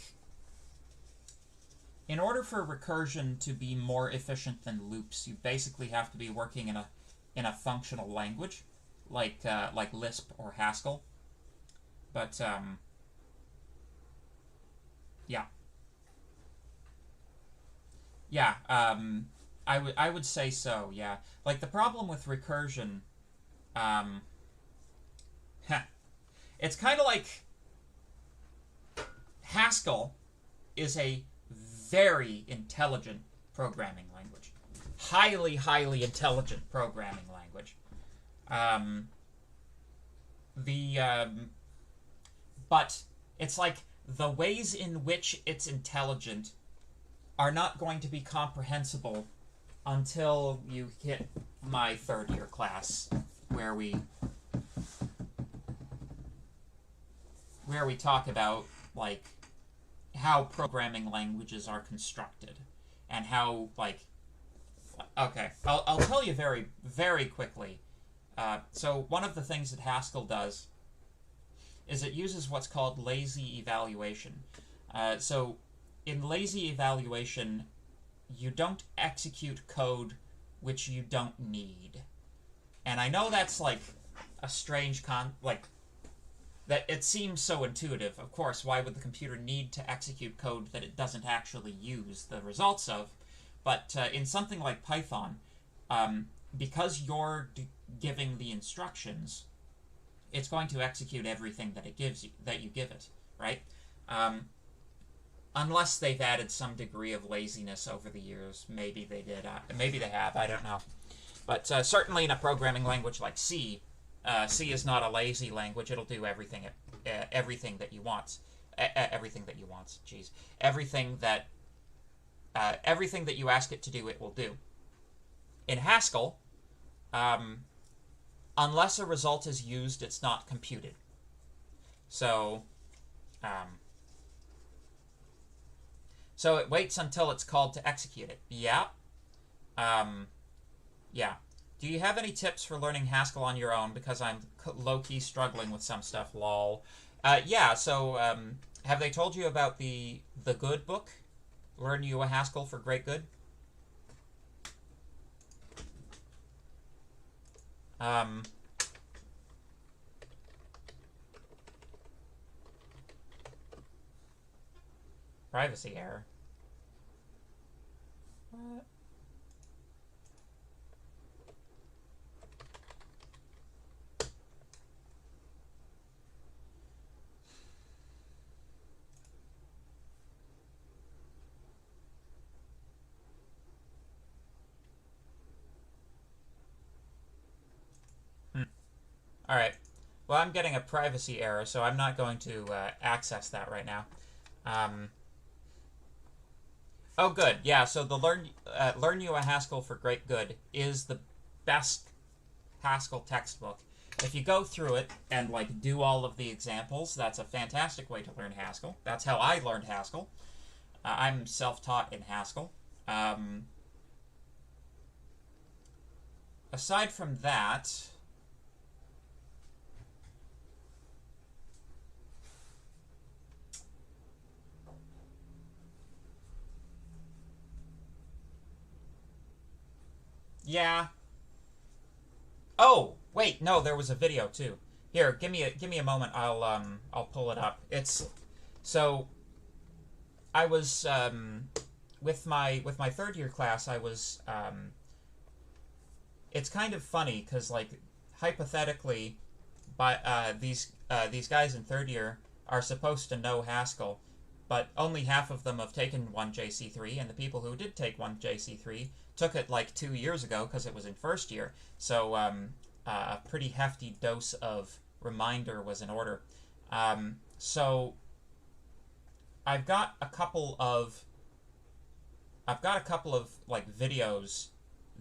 in order for recursion to be more efficient than loops, you basically have to be working in a functional language, like Lisp or Haskell. But yeah, yeah. I would say so. Yeah, like the problem with recursion, it's kind of like Haskell is a very intelligent programming language. Highly, highly intelligent programming language. But it's like the ways in which it's intelligent are not going to be comprehensible until you hit my third year class, where we talk about, like, how programming languages are constructed and how, like, okay, I'll tell you very, very quickly. So one of the things that Haskell does is it uses what's called lazy evaluation. So in lazy evaluation, you don't execute code which you don't need. And I know that's like a strange that it seems so intuitive. Of course, why would the computer need to execute code that it doesn't actually use the results of? But in something like Python, because you're giving the instructions, it's going to execute everything that it gives you, that you give it, right? Unless they've added some degree of laziness over the years. Maybe they did. Maybe they have. I don't know. But certainly in a programming language like C, C is not a lazy language. It'll do everything that you want. Everything that you want. Jeez. Everything that you ask it to do, it will do. In Haskell, unless a result is used, it's not computed. So, so it waits until it's called to execute it. Yeah. Yeah. Do you have any tips for learning Haskell on your own? Because I'm low-key struggling with some stuff, lol. Yeah, so have they told you about the Good book? Learn You a Haskell for Great Good? Privacy error. What? Alright. Well, I'm getting a privacy error, so I'm not going to access that right now. Oh, good. Yeah, so the Learn You a Haskell for Great Good is the best Haskell textbook. If you go through it and, like, do all of the examples, that's a fantastic way to learn Haskell. That's how I learned Haskell. I'm self-taught in Haskell. Aside from that, yeah. Oh, wait, no, there was a video too. Here, give me a moment. I'll pull it up. It's so I was with my third year class. I was it's kind of funny because like hypothetically, these guys in third year are supposed to know Haskell, but only half of them have taken 1JC3, and the people who did take 1JC3 took it like 2 years ago because it was in first year. So a pretty hefty dose of reminder was in order. So I've got a couple of like videos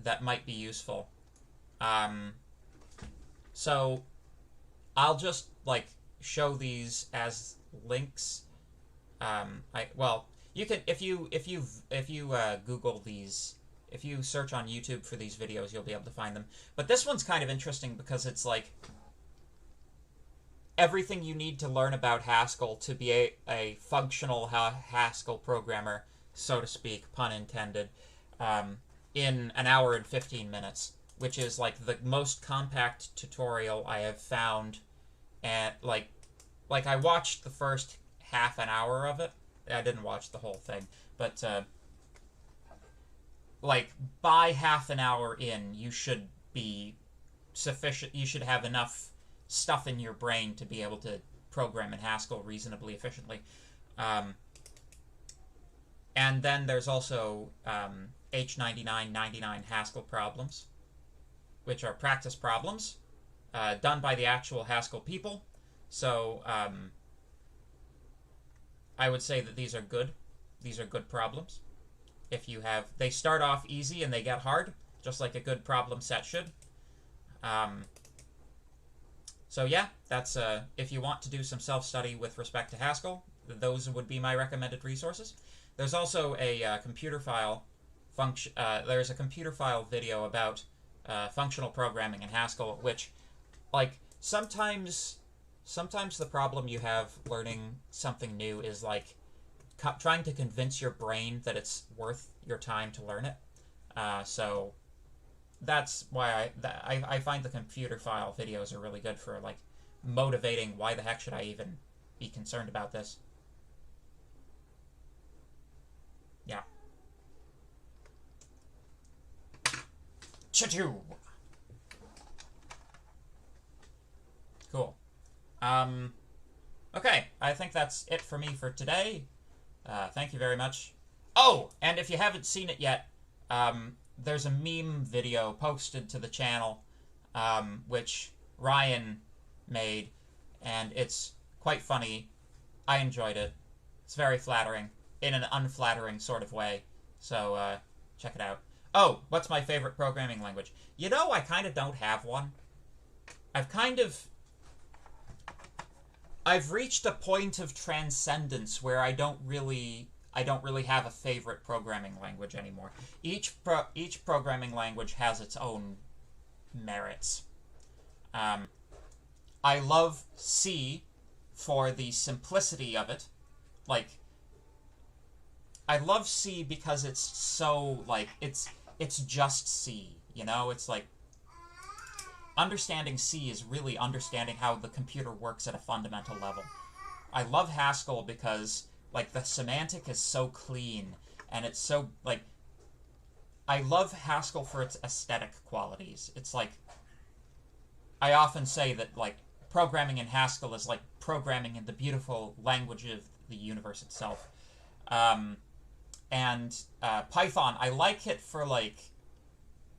that might be useful. So I'll just like show these as links. You can if you Google these, if you search on YouTube for these videos, you'll be able to find them. But this one's kind of interesting because it's like everything you need to learn about Haskell to be a functional Haskell programmer, so to speak, pun intended, in an hour and 15 minutes, which is like the most compact tutorial I have found. And like I watched the first half an hour of it. I didn't watch the whole thing, but like by half an hour in, you should be sufficient. You should have enough stuff in your brain to be able to program in Haskell reasonably efficiently. And then there's also H9999 Haskell problems, which are practice problems done by the actual Haskell people. So I would say that these are good. These are good problems. If you have, they start off easy and they get hard, just like a good problem set should. So yeah, that's if you want to do some self-study with respect to Haskell, those would be my recommended resources. There's also a computer file function. There's a computer file video about functional programming in Haskell, which, like, sometimes the problem you have learning something new is like trying to convince your brain that it's worth your time to learn it. So that's why I find the computer file videos are really good for like motivating why the heck should I even be concerned about this. Yeah. Choo-choo! Cool. Okay, I think that's it for me for today. Thank you very much. Oh, and if you haven't seen it yet, there's a meme video posted to the channel, which Ryan made, and it's quite funny. I enjoyed it. It's very flattering, in an unflattering sort of way, so check it out. Oh, what's my favorite programming language? You know, I kind of don't have one. I've reached a point of transcendence where I don't really have a favorite programming language anymore. Each programming language has its own merits. I love C for the simplicity of it. Like, I love C because it's so, like, it's just C, you know? It's like, understanding C is really understanding how the computer works at a fundamental level. I love Haskell because, like, the semantic is so clean, and it's so, like, I love Haskell for its aesthetic qualities. It's like, I often say that, like, programming in Haskell is like programming in the beautiful language of the universe itself. And Python, I like it for, like,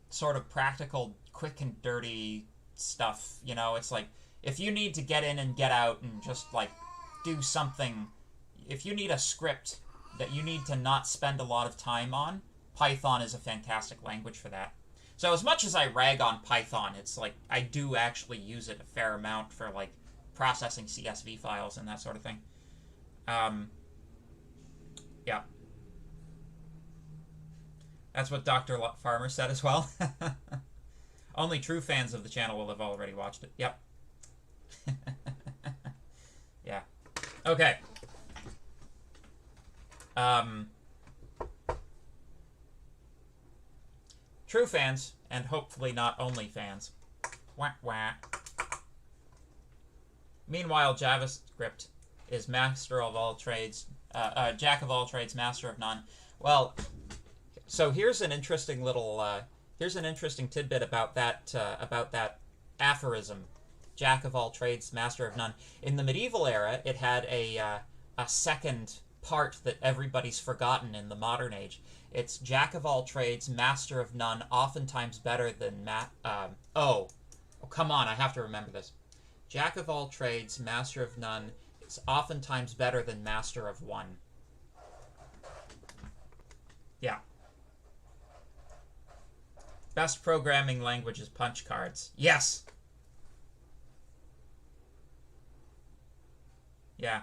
sort of practical, quick and dirty stuff, you know? It's like, if you need to get in and get out and just, like, do something, if you need a script that you need to not spend a lot of time on, Python is a fantastic language for that. So as much as I rag on Python, it's like, I do actually use it a fair amount for, like, processing CSV files and that sort of thing. Yeah. That's what Dr. Farmer said as well. Only true fans of the channel will have already watched it. Yep. Yeah. Okay. True fans, and hopefully not only fans. Wah, wah. Meanwhile, JavaScript is master of all trades, jack of all trades, master of none. Well, so here's an interesting little, here's an interesting tidbit about that aphorism, jack of all trades, master of none. In the medieval era, it had a second part that everybody's forgotten in the modern age. It's jack of all trades, master of none, oftentimes better than oh, come on, I have to remember this. Jack of all trades, master of none, is oftentimes better than master of one. Yeah. Best programming language is punch cards. Yes! Yeah.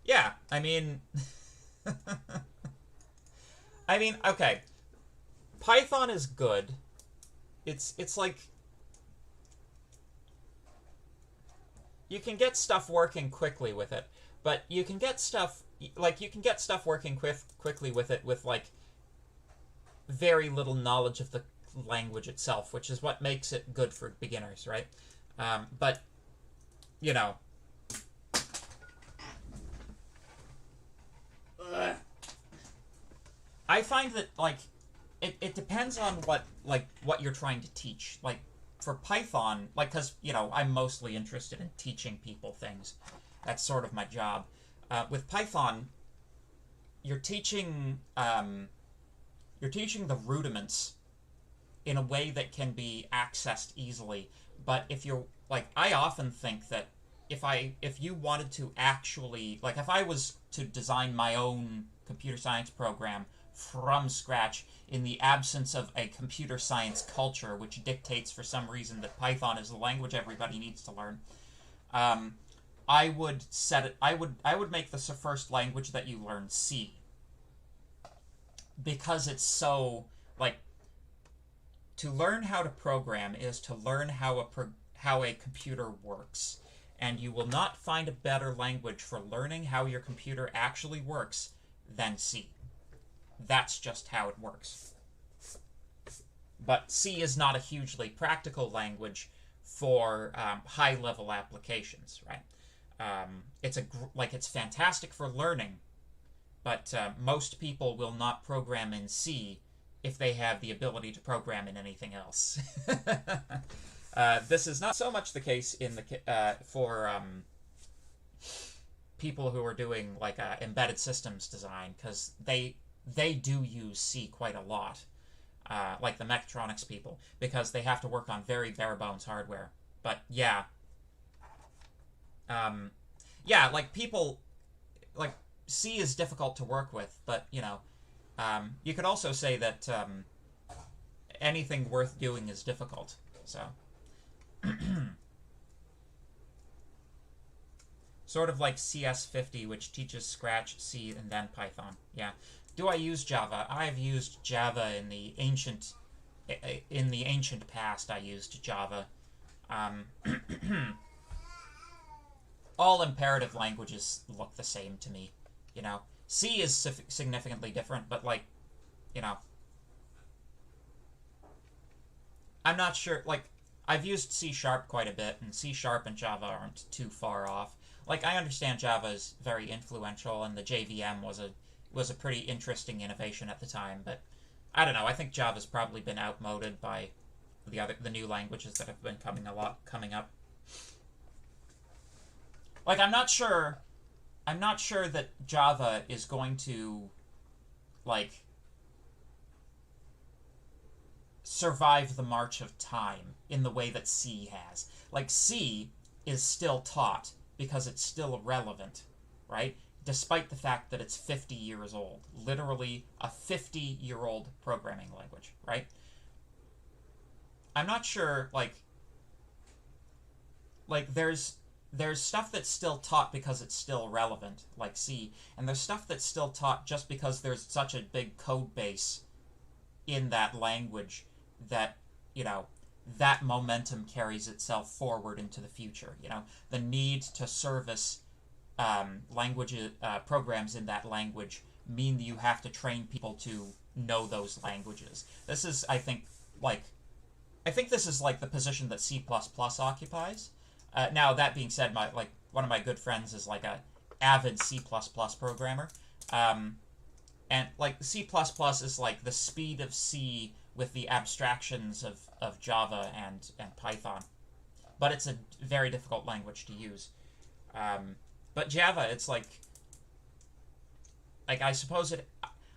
Yeah, I mean... I mean, okay. Python is good. It's like... You can get stuff working quickly with it, but you can get stuff... Like, you can get stuff working quickly with it with, like, very little knowledge of the language itself, which is what makes it good for beginners, right? But, you know... I find that, like, it depends on what you're trying to teach. Like, for Python, like, because, you know, I'm mostly interested in teaching people things. That's sort of my job. With Python, you're teaching the rudiments in a way that can be accessed easily. But if you're, like, I often think that if you wanted to actually, like, if I was to design my own computer science program from scratch in the absence of a computer science culture which dictates for some reason that Python is the language everybody needs to learn, I would make the first language that you learn C, because it's so, like, to learn how to program is to learn how a computer works, and you will not find a better language for learning how your computer actually works than C. That's just how it works. But C is not a hugely practical language for high-level applications, right? It's fantastic for learning, but most people will not program in C if they have the ability to program in anything else. This is not so much the case in the for people who are doing, like, embedded systems design, because they do use C quite a lot, like the mechatronics people, because they have to work on very bare-bones hardware. But, yeah. Yeah, like, people... Like, C is difficult to work with, but, you know, you could also say that anything worth doing is difficult, so... Sort of like CS50, which teaches Scratch, C, and then Python. Yeah. Do I use Java? I've used Java in the ancient past. I used Java. All imperative languages look the same to me. You know, C is significantly different, but, like, you know, I'm not sure. Like, I've used C# quite a bit, and C# and Java aren't too far off. Like, I understand Java is very influential, and the JVM was a pretty interesting innovation at the time, but I don't know. I think Java's probably been outmoded by the new languages that have been coming up. Like, I'm not sure that Java is going to, like, survive the march of time in the way that C has. Like, C is still taught because it's still relevant, right? Despite the fact that it's 50 years old. Literally a 50-year-old programming language, right? I'm not sure, like there's there's stuff that's still taught because it's still relevant, like C, and there's stuff that's still taught just because there's such a big code base in that language that, you know, that momentum carries itself forward into the future. You know, the need to service programs in that language mean that you have to train people to know those languages. This is, I think this is like the position that C++ occupies. Now, that being said, one of my good friends is like a avid C++ programmer. And like C++ is like the speed of C with the abstractions of Java and Python. But it's a very difficult language to use. But Java, it's like I suppose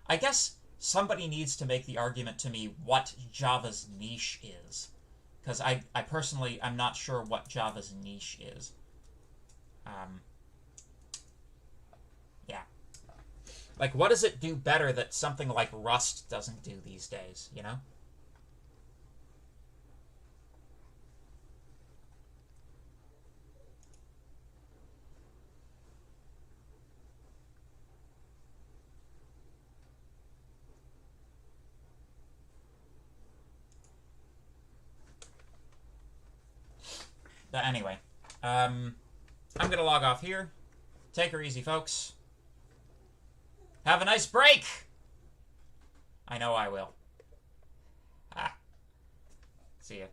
I guess somebody needs to make the argument to me what Java's niche is. Because I personally, I'm not sure what Java's niche is. Yeah. Like, what does it do better that something like Rust doesn't do these days, you know? But anyway, I'm going to log off here. Take her easy, folks. Have a nice break! I know I will. See ya.